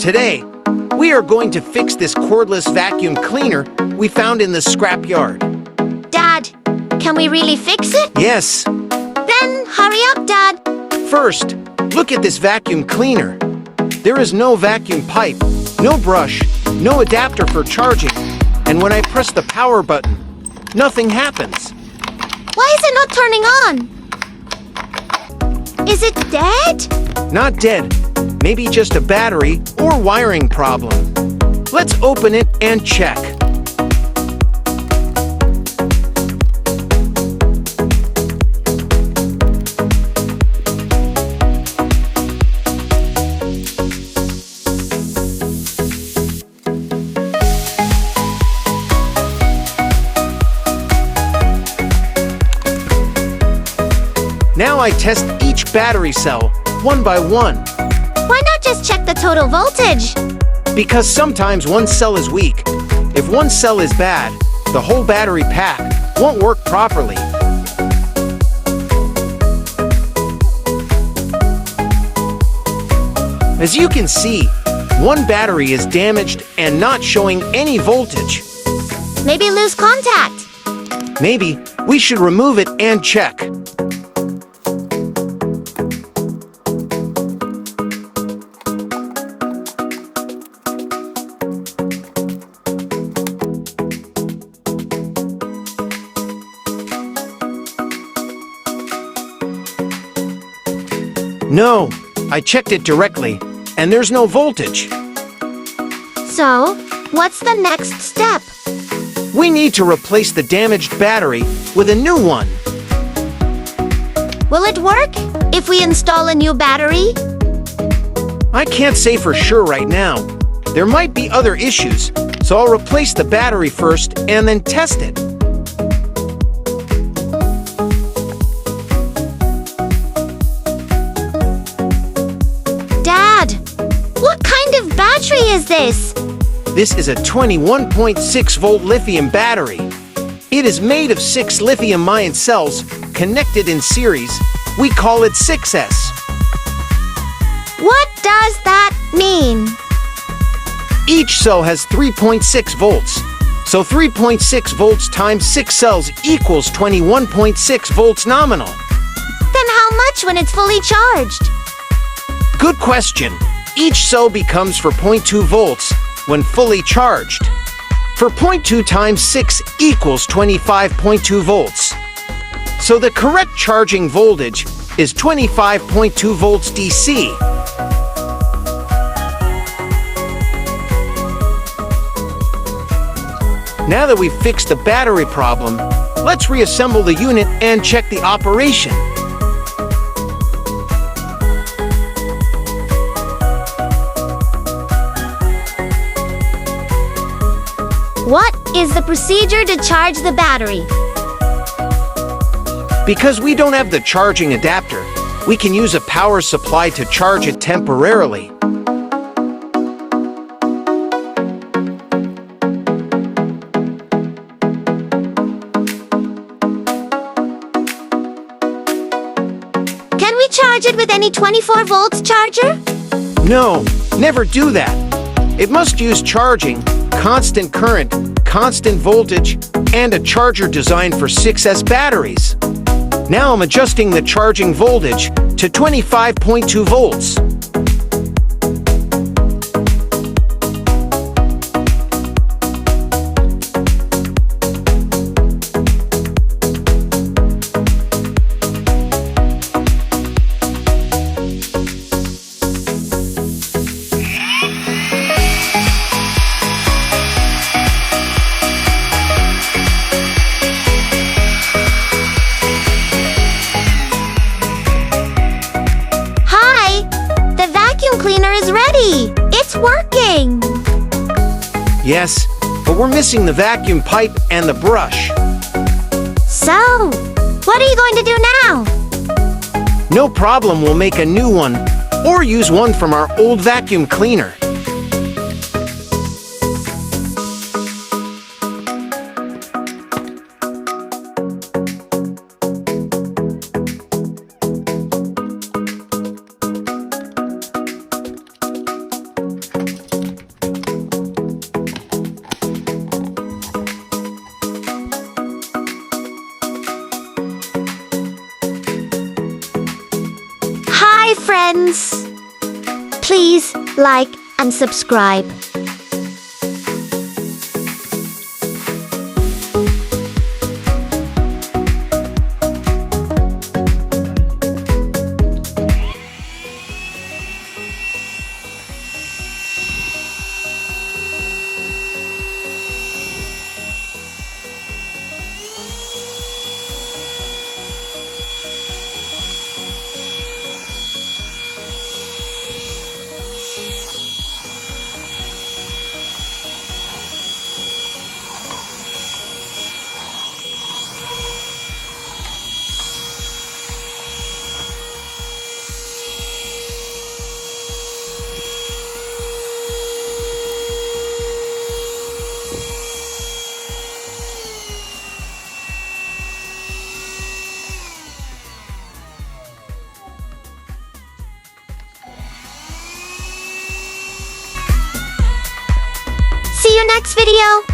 Today, we are going to fix this cordless vacuum cleaner we found in the scrapyard. Dad, can we really fix it? Yes. Then hurry up, Dad. First, look at this vacuum cleaner. There is no vacuum pipe, no brush, no adapter for charging, and when I press the power button, nothing happens. Why is it not turning on? Is it dead? Not dead. Maybe just a battery or wiring problem. Let's open it and check. Now I test each battery cell one by one. Why not just check the total voltage? Because sometimes one cell is weak. If one cell is bad, the whole battery pack won't work properly. As you can see, one battery is damaged and not showing any voltage. Maybe lose contact. Maybe we should remove it and check. No, I checked it directly, and there's no voltage. So, what's the next step? We need to replace the damaged battery with a new one. Will it work if we install a new battery? I can't say for sure right now. There might be other issues, so I'll replace the battery first and then test it. Dad, what kind of battery is this? This is a 21.6-volt lithium battery. It is made of 6 lithium-ion cells connected in series. We call it 6S. What does that mean? Each cell has 3.6 volts. So 3.6 volts times 6 cells equals 21.6 volts nominal. Then how much when it's fully charged? Good question. Each cell becomes 4.2 volts when fully charged. 4.2 times 6 equals 25.2 volts. So the correct charging voltage is 25.2 volts DC. Now that we've fixed the battery problem, let's reassemble the unit and check the operation. What is the procedure to charge the battery? Because we don't have the charging adapter, we can use a power supply to charge it temporarily. Can we charge it with any 24 volts charger? No, never do that. It must use charging, constant current, constant voltage, and a charger designed for 6S batteries. Now I'm adjusting the charging voltage to 25.2 volts. Cleaner is ready! It's working! Yes, but we're missing the vacuum pipe and the brush. So, what are you going to do now? No problem, we'll make a new one, or use one from our old vacuum cleaner. like, and subscribe. See you next video!